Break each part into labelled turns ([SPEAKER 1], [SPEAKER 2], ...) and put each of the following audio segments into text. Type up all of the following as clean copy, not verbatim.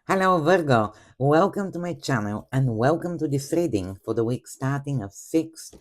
[SPEAKER 1] Hello Virgo, welcome to my channel and welcome to this reading for the week starting of 6th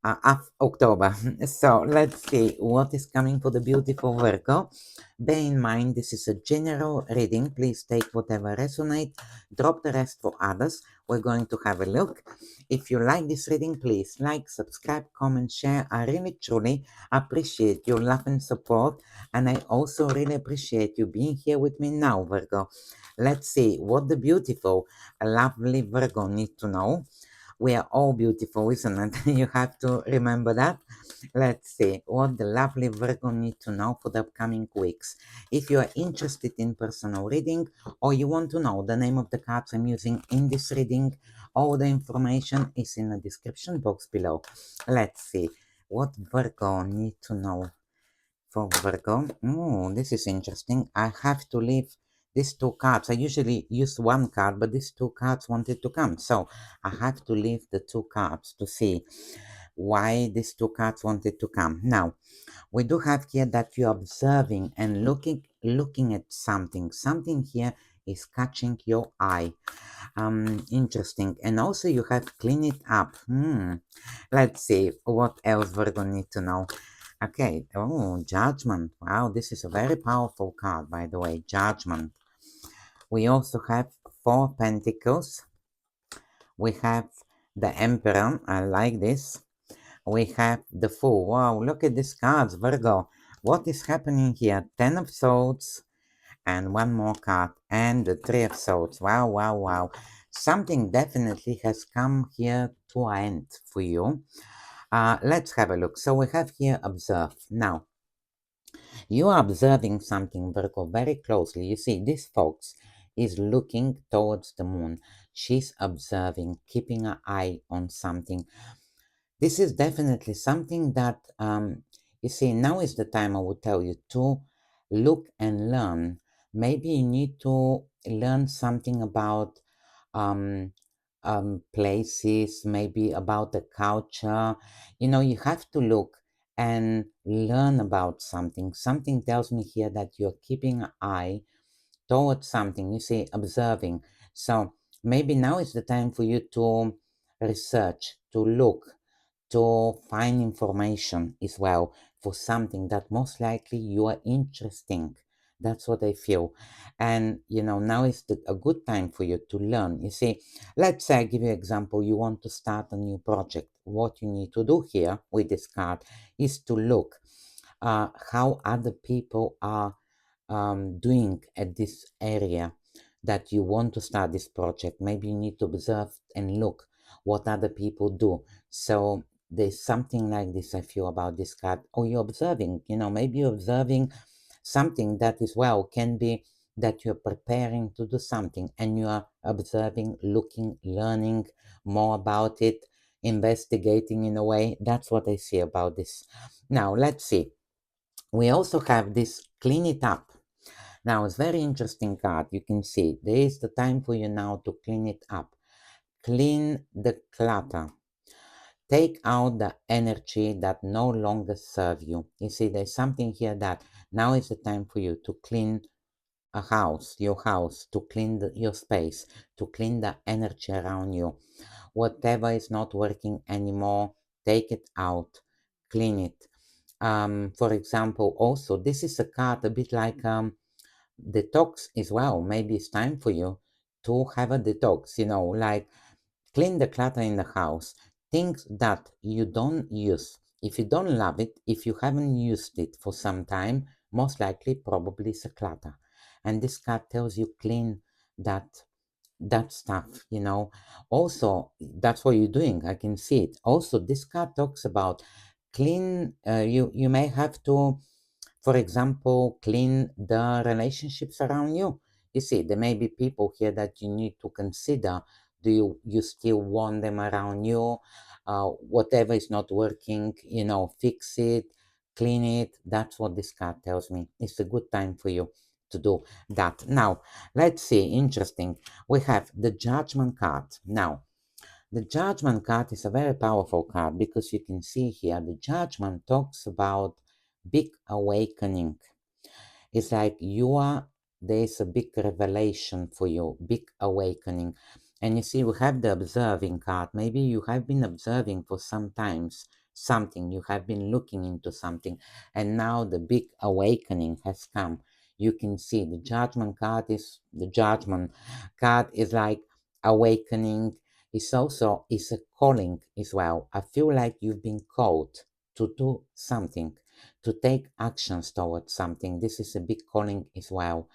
[SPEAKER 1] of October. So let's see what is coming for the beautiful Virgo. Bear in mind this is a general reading, please take whatever resonates, drop the rest for others. We're going to have a look. If you like this reading, please like, subscribe, comment, share. I really truly appreciate your love and support, and I also really appreciate you being here with me now, Virgo. Let's see what the beautiful, lovely Virgo need to know. We are all beautiful, isn't it? You have to remember that. Let's see what the lovely Virgo need to know for the upcoming weeks. If you are interested in personal reading or you want to know the name of the cards I'm using in this reading, all the information is in the description box below. Let's see what Virgo need to know for Virgo. Oh, this is interesting. I have to leave these two cards. I usually use one card, but these two cards wanted to come. So I have to leave the two cards to see why these two cards wanted to come. Now, we do have here that you're observing and looking at something. Something here is catching your eye. Interesting. And also you have clean it up. Let's see what else we're gonna need to know. Okay, oh, Judgment. Wow, this is a very powerful card, by the way, Judgment. We also have Four Pentacles. We have the Emperor. I like this. We have the Fool. Wow, look at these cards, Virgo. What is happening here? Ten of Swords and one more card and the Three of Swords. Wow, wow, wow. Something definitely has come here to an end for you. Let's have a look. So we have here observe. Now, you are observing something, Virgo, very closely. You see, this fox is looking towards the moon. She's observing, keeping an eye on something. This is definitely something that, you see, now is the time I would tell you to look and learn. Maybe you need to learn something about um, places, maybe about the culture. You know, you have to look and learn about something. Something tells me here that you're keeping an eye towards something, you see, observing. So maybe now is the time for you to research, to look, to find information as well for something that most likely you are interesting. That's what I feel. And you know, now is a good time for you to learn. You see, let's say I give you an example, you want to start a new project. What you need to do here with this card is to look how other people are doing at this area that you want to start this project. Maybe you need to observe and look what other people do. So there's something like this I feel about this card. Or you're observing, you know, maybe you're observing something that is, well, can be that you're preparing to do something and you are observing, looking, learning more about it, investigating in a way. That's what I see about this. Now let's see. We also have this clean it up. Now it's very interesting card. You can see there is the time for you now to clean it up. Clean the clutter. Take out the energy that no longer serve you. You see, there's something here that now is the time for you to clean a house, your house, to clean your space, to clean the energy around you. Whatever is not working anymore, take it out, clean it. For example, also, this is a card a bit like detox as well. Maybe it's time for you to have a detox, you know, like clean the clutter in the house, things that you don't use. If you don't love it, if you haven't used it for some time, most likely probably it's a clutter. And this card tells you clean that stuff, you know. Also, that's what you're doing. I can see it. Also, this card talks about clean. You may have to, for example, clean the relationships around you. You see, there may be people here that you need to consider. Do you still want them around you? Whatever is not working, you know, fix it, clean it. That's what this card tells me. It's a good time for you to do that. Now, let's see. Interesting. We have the Judgment card. Now, the Judgment card is a very powerful card because you can see here the Judgment talks about big awakening. It's like you are there is a big revelation for you, big awakening. And you see, we have the observing card. Maybe you have been observing for some times something, you have been looking into something, and now the big awakening has come. You can see the judgment card is like awakening. It's also is a calling as well. I feel like you've been called to do something, to take actions towards something. This is a big calling as well.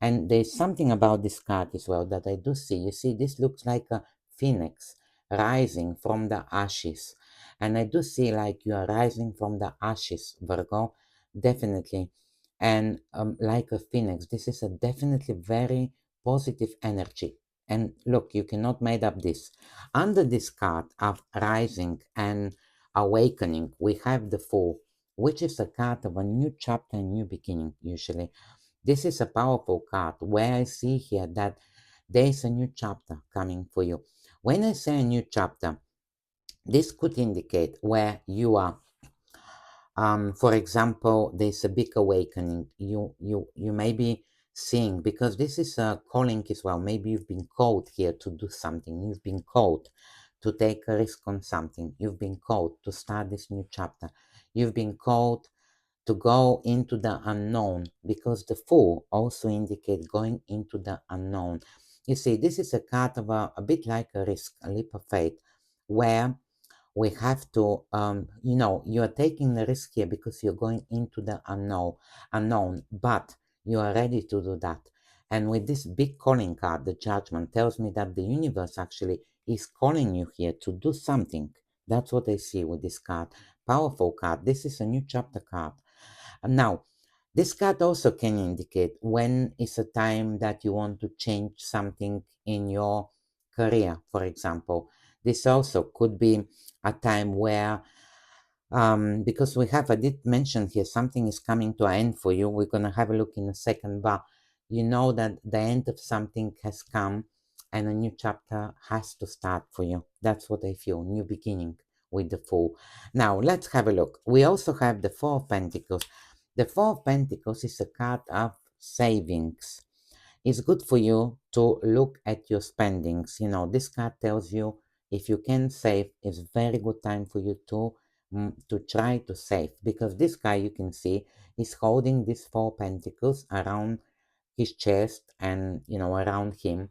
[SPEAKER 1] And there's something about this card as well that I do see. You see, this looks like a phoenix rising from the ashes. And I do see like you are rising from the ashes, Virgo, definitely. And like a phoenix, this is a definitely very positive energy. And look, you cannot make up this. Under this card of rising and awakening, we have the Fool, which is a card of a new chapter and new beginning, usually. This is a powerful card where I see here that there is a new chapter coming for you. When I say a new chapter, this could indicate where you are. For example, there's a big awakening. You may be seeing, because this is a calling as well. Maybe you've been called here to do something. You've been called to take a risk on something. You've been called to start this new chapter. You've been called to go into the unknown, because the Fool also indicates going into the unknown. You see, this is a card of a bit like a risk, a leap of faith, where we have to, you are taking the risk here because you're going into the unknown, but you are ready to do that. And with this big calling card, the Judgment tells me that the universe actually is calling you here to do something. That's what I see with this card. Powerful card. This is a new chapter card. And now, this card also can indicate when is a time that you want to change something in your career, for example. This also could be a time where, because I did mention here, something is coming to an end for you. We're going to have a look in a second, but you know that the end of something has come and a new chapter has to start for you. That's what I feel, new beginning with the Fool. Now, let's have a look. We also have the Four of Pentacles. The Four of Pentacles is a card of savings. It's good for you to look at your spendings. You know, this card tells you if you can save, it's very good time for you to try to save, because this guy, you can see, is holding these Four Pentacles around his chest and, around him,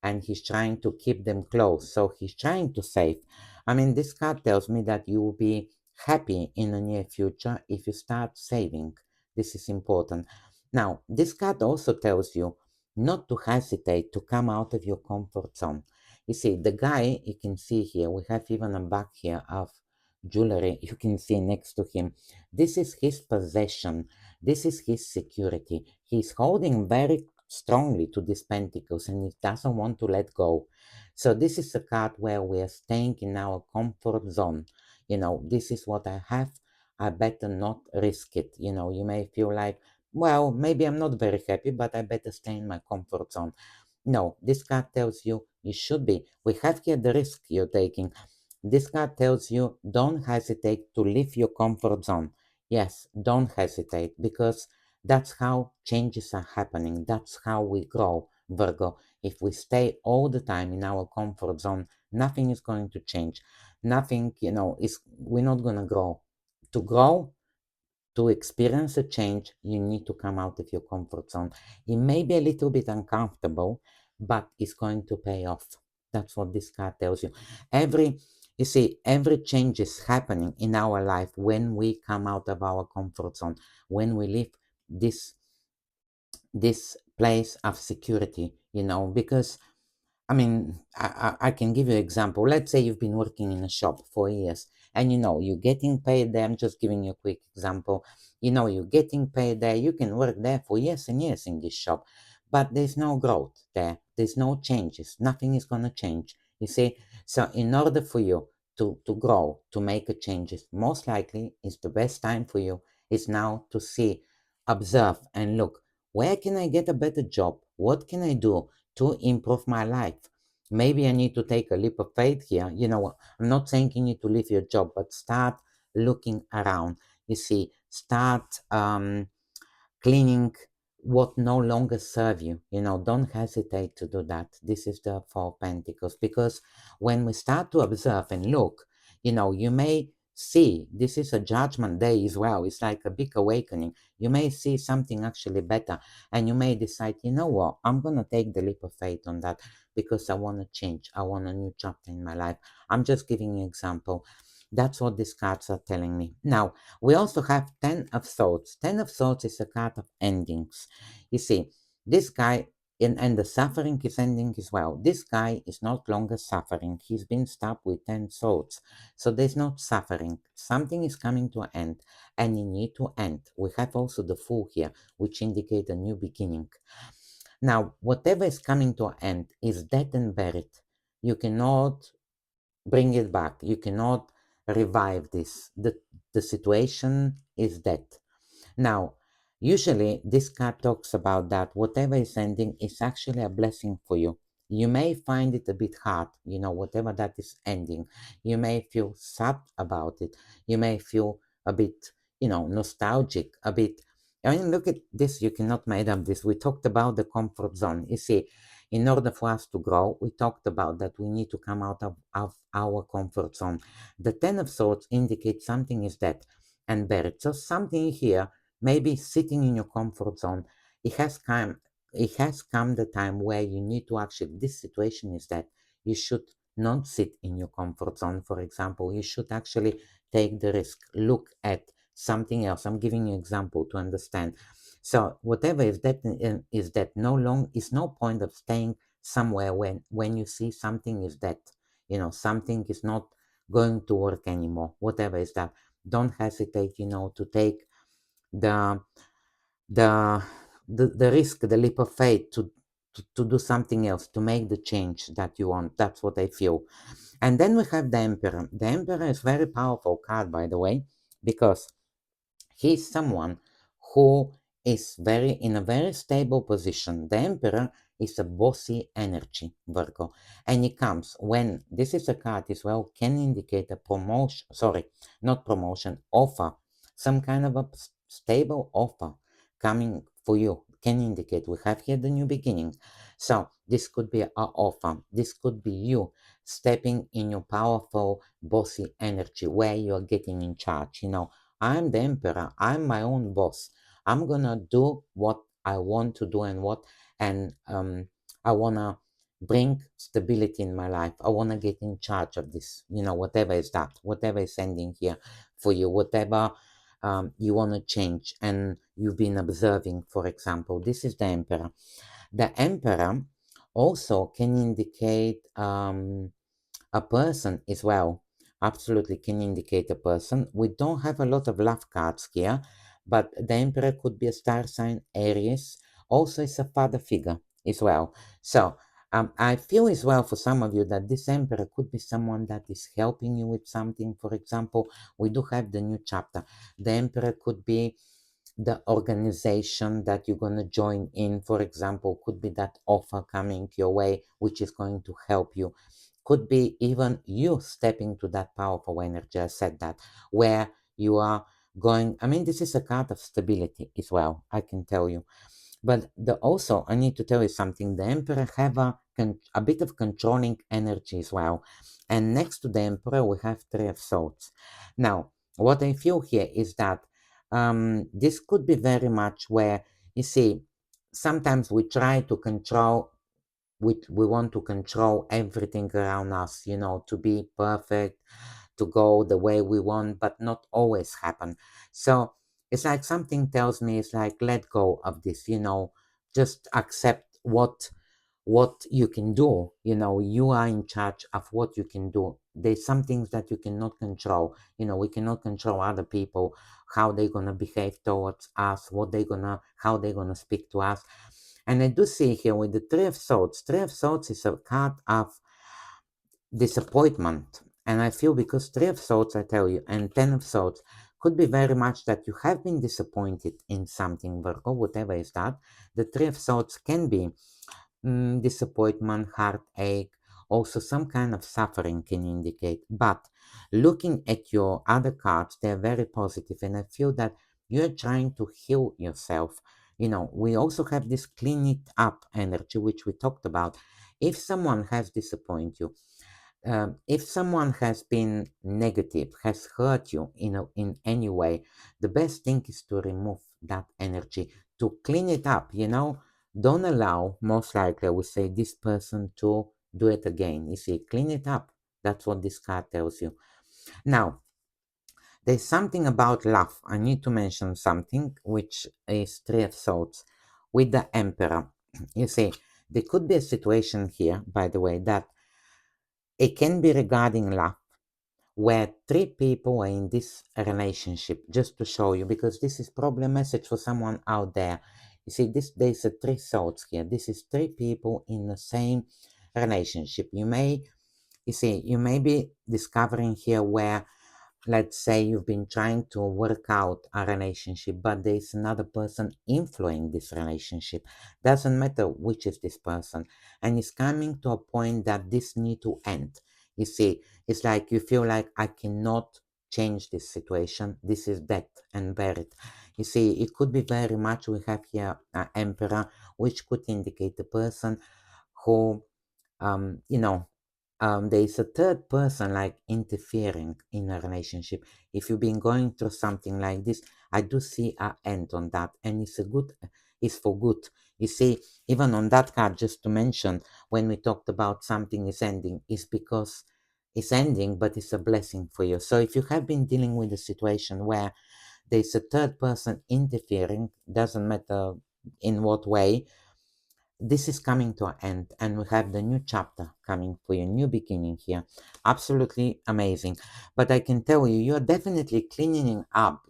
[SPEAKER 1] and he's trying to keep them close. So he's trying to save. I mean, this card tells me that you will be happy in the near future if you start saving. This is important. Now, this card also tells you not to hesitate to come out of your comfort zone. You see, the guy, you can see here, we have even a bag here of jewelry, you can see next to him. This is his possession. This is his security. He's holding very strongly to these pentacles and he doesn't want to let go. So this is a card where we are staying in our comfort zone. This is what I have. I better not risk it. You may feel like, well, maybe I'm not very happy, but I better stay in my comfort zone. No, this card tells you you should be. We have here the risk you're taking. This card tells you don't hesitate to leave your comfort zone. Yes, don't hesitate, because that's how changes are happening. That's how we grow, Virgo. If we stay all the time in our comfort zone, nothing is going to change. Nothing, we're not going to grow. To grow, to experience a change, you need to come out of your comfort zone. It may be a little bit uncomfortable, but it's going to pay off. That's what this card tells you. Every change is happening in our life when we come out of our comfort zone, when we leave this place of security, because I can give you an example. Let's say you've been working in a shop for years and you're getting paid there. I'm just giving you a quick example. You're getting paid there. You can work there for years and years in this shop, but there's no growth there. There's no changes. Nothing is going to change. You see? So in order for you to grow, to make a changes, most likely is the best time for you is now to see, observe and look, where can I get a better job? What can I do to improve my life? Maybe I need to take a leap of faith here. I'm not saying you need to leave your job, but start looking around. You see, start cleaning what no longer serve you. Don't hesitate to do that. This is the Four of Pentacles, because when we start to observe and look, you may see, this is a judgment day as well. It's like a big awakening. You may see something actually better, and you may decide, you know what, I'm going to take the leap of faith on that, because I want to change. I want a new chapter in my life. I'm just giving you an example. That's what these cards are telling me. Now, we also have Ten of Swords. Ten of Swords is a card of endings. You see, this guy, and the suffering is ending as well. This guy is not longer suffering. He's been stopped with 10 swords. So there's not suffering. Something is coming to an end, and you need to end. We have also the Fool here, which indicate a new beginning. Now, whatever is coming to an end is dead and buried. You cannot bring it back. You cannot revive this. The situation is dead. Now, usually this card talks about that whatever is ending is actually a blessing for you. You may find it a bit hard, whatever that is ending. You may feel sad about it. You may feel a bit, nostalgic, a bit. I mean, look at this. You cannot make up this. We talked about the comfort zone. You see, in order for us to grow, we talked about that we need to come out of our comfort zone. The Ten of Swords indicates something is dead and buried. So something here, maybe sitting in your comfort zone, it has come the time where you need to actually, this situation is that you should not sit in your comfort zone. For example, you should actually take the risk, look at something else. I'm giving you an example to understand. So whatever is that no long is no point of staying somewhere when you see something is that, something is not going to work anymore. Whatever is that, don't hesitate, to take the the the risk, the leap of faith to do something else, to make the change that you want. That's what I feel. And then we have the Emperor. The Emperor is very powerful card, by the way, because he's someone who is in a very stable position. The Emperor is a bossy energy, Virgo, and it comes when this is a card as well, can indicate a promotion. Sorry, not promotion, offer, some kind of a stable offer coming for you. Can indicate we have here the new beginning. So this could be an offer. This could be you stepping in your powerful bossy energy where you are getting in charge. I'm the emperor. I'm my own boss. I'm gonna do what I want to do, and I wanna bring stability in my life. I wanna get in charge of this. Whatever is that, whatever is ending here for you, whatever you wanna change, and you've been observing. For example, this is the emperor. The emperor also can indicate a person as well. Absolutely can indicate a person. We don't have a lot of love cards here, but the Emperor could be a star sign, Aries. Also, it's a father figure as well. So, I feel as well for some of you that this Emperor could be someone that is helping you with something. For example, we do have the new chapter. The Emperor could be the organization that you're going to join in. For example, could be that offer coming your way, which is going to help you. Could be even you stepping to that powerful energy. I said that, where you are going. I mean, this is a card of stability as well, I can tell you. But also, I need to tell you something. The Emperor have a bit of controlling energy as well. And next to the Emperor, we have Three of Swords. Now, what I feel here is that this could be very much where, you see, sometimes we try to control, we want to control everything around us, to be perfect, to go the way we want, but not always happen. So it's like something tells me, it's like, let go of this, just accept what you can do. You are in charge of what you can do. There's some things that you cannot control. We cannot control other people, how they're gonna behave towards us, how they're gonna speak to us. And I do see here with the Three of Swords. Three of Swords is a card of disappointment. And I feel, because Three of Swords, I tell you, and Ten of Swords could be very much that you have been disappointed in something, Virgo, whatever is that. The Three of Swords can be disappointment, heartache, also some kind of suffering can indicate. But looking at your other cards, they're very positive, and I feel that you're trying to heal yourself. We also have this clean it up energy, which we talked about. If someone has disappointed you, if someone has been negative, has hurt you in any way, the best thing is to remove that energy, to clean it up. Don't allow, most likely, I would say, this person to do it again. You see, clean it up. That's what this card tells you. Now, there's something about love. I need to mention something, which is Three of Swords with the Emperor. You see, there could be a situation here, by the way, that it can be regarding love, where three people are in this relationship, just to show you, because this is probably a message for someone out there. You see, there's a three swords here. This is three people in the same relationship. You may be discovering here where, let's say, you've been trying to work out a relationship, but there's another person influencing this relationship. Doesn't matter which is this person, and it's coming to a point that this need to end. You see, it's like you feel like, I cannot change this situation. This is dead and buried. You see, it could be very much, we have here Emperor, which could indicate the person who, um, you know, there is a third person like interfering in a relationship. If you've been going through something like this, I do see an end on that, and it's for good. You see, even on that card, just to mention, when we talked about something is ending, it's because it's ending, but it's a blessing for you. So if you have been dealing with a situation where there's a third person interfering, doesn't matter in what way, this is coming to an end, and we have the new chapter coming for you, new beginning here. Absolutely amazing. But I can tell you, you're definitely cleaning up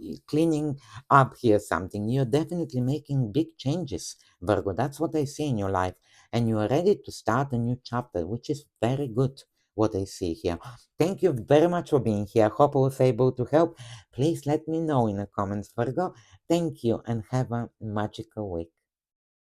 [SPEAKER 1] here something. You're definitely making big changes, Virgo. That's what I see in your life, and you are ready to start a new chapter, which is very good, what I see here. Thank you very much for being here. Hope I was able to help. Please let me know in the comments, Virgo. Thank you, and have a magical week.